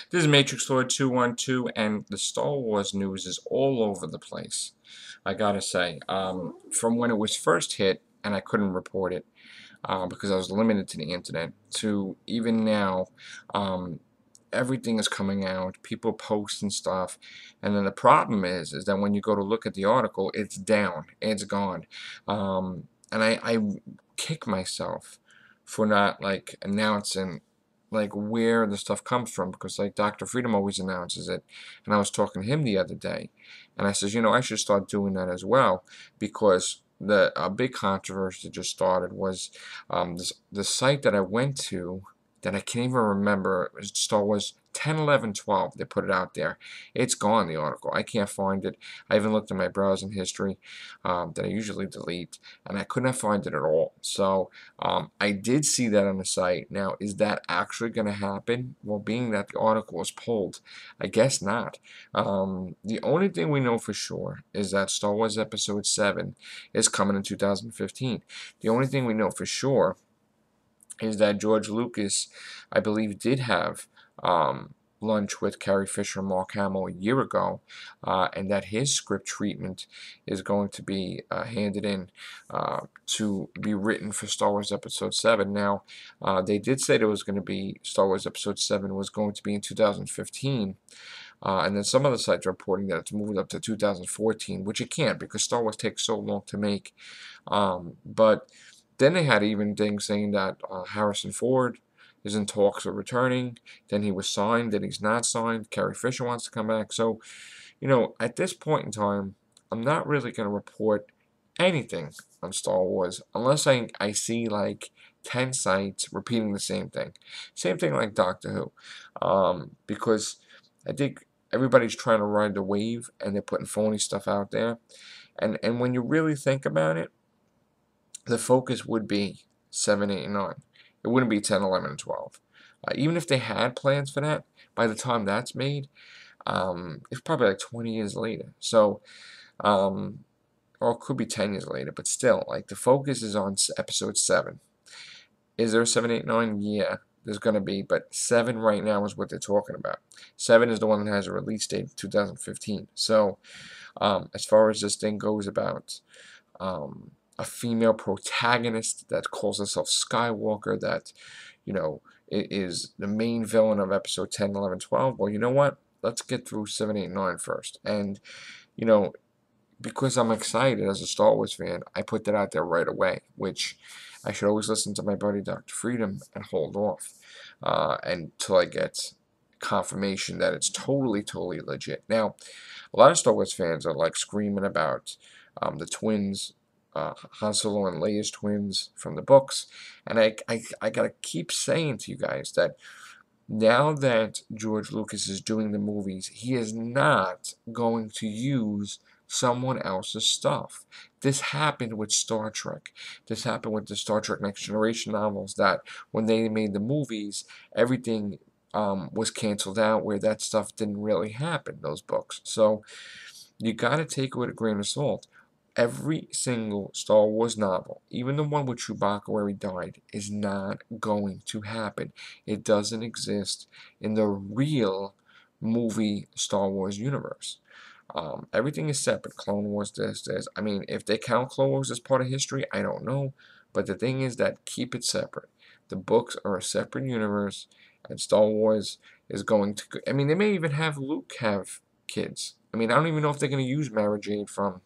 This is Matrix Lord 212, and the Star Wars news is all over the place. I gotta say, from when it was first hit, and I couldn't report it because I was limited to the internet, to even now, um, everything is coming out. People post and stuff, and then the problem is that when you go to look at the article, it's down, it's gone, and I kick myself for not like announcing like where the stuff comes from, because like Dr. Freedom always announces it, and I was talking to him the other day, and I says, I should start doing that as well, because the a big controversy that just started was the site that I went to that I can't even remember. It was Star Wars 10, 11, 12. They put it out there. It's gone, the article. I can't find it. I even looked at my browsing history that I usually delete, and I could not find it at all. So I did see that on the site. Now, is that actually going to happen? Well, being that the article was pulled, I guess not. The only thing we know for sure is that Star Wars Episode 7 is coming in 2015. The only thing we know for sure is that George Lucas, I believe, did have lunch with Carrie Fisher and Mark Hamill a year ago, and that his script treatment is going to be handed in to be written for Star Wars Episode 7. Now, they did say there was going to be Star Wars Episode 7 was going to be in 2015. And then some other sites are reporting that it's moving up to 2014, which it can't because Star Wars takes so long to make. But then they had even things saying that Harrison Ford is in talks of returning. Then he was signed, then he's not signed. Carrie Fisher wants to come back. So, at this point in time, I'm not really going to report anything on Star Wars unless I see like 10 sites repeating the same thing. Same thing like Doctor Who. Because I think everybody's trying to ride the wave and they're putting phony stuff out there. And when you really think about it, the focus would be 7, 8, and 9. It wouldn't be 10, 11, and 12. Even if they had plans for that, by the time that's made, it's probably like 20 years later. So, or it could be 10 years later, but still, like the focus is on Episode 7. Is there a 7, 8, 9? Yeah, there's going to be, but 7 right now is what they're talking about. 7 is the one that has a release date of 2015. So, as far as this thing goes about a female protagonist that calls herself Skywalker, that, is the main villain of episode 10, 11, 12. Well, you know what? Let's get through 7, 8, 9 first. And, because I'm excited as a Star Wars fan, I put that out there right away, which I should always listen to my buddy Dr. Freedom and hold off until I get confirmation that it's totally, totally legit. Now, a lot of Star Wars fans are like screaming about the twins, Han Solo and Leia's twins from the books, and I gotta keep saying to you guys that now that George Lucas is doing the movies, he is not going to use someone else's stuff. This happened with Star Trek. This happened with the Star Trek Next Generation novels, that when they made the movies, everything was canceled out, where that stuff didn't really happen, those books. So you got to take it with a grain of salt. Every single Star Wars novel, even the one with Chewbacca where he died, is not going to happen. It doesn't exist in the real movie Star Wars universe. Everything is separate. Clone Wars, this. I mean, if they count Clone Wars as part of history, I don't know. But the thing is that keep it separate. The books are a separate universe, and Star Wars is going to. I mean, they may even have Luke have kids. I mean, I don't even know if they're going to use Mara Jade from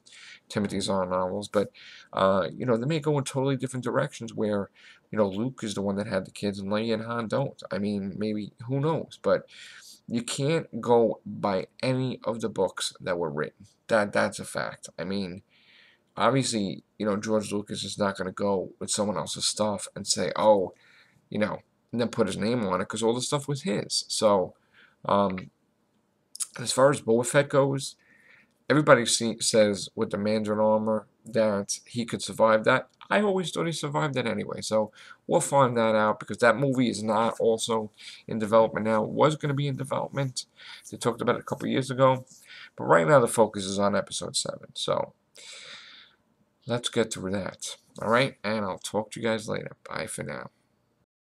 Timothy Zahn novels, but they may go in totally different directions where, Luke is the one that had the kids and Leia and Han don't. I mean, maybe, who knows? But you can't go by any of the books that were written. That's a fact. I mean, obviously, George Lucas is not going to go with someone else's stuff and say, oh, and then put his name on it, because all the stuff was his. So, as far as Boba Fett goes, everybody says with the Mandarin armor that he could survive that. I always thought he survived that anyway, so we'll find that out, because that movie is not also in development now. It was going to be in development. They talked about it a couple years ago, but right now the focus is on episode 7. So let's get through that. All right, and I'll talk to you guys later. Bye for now.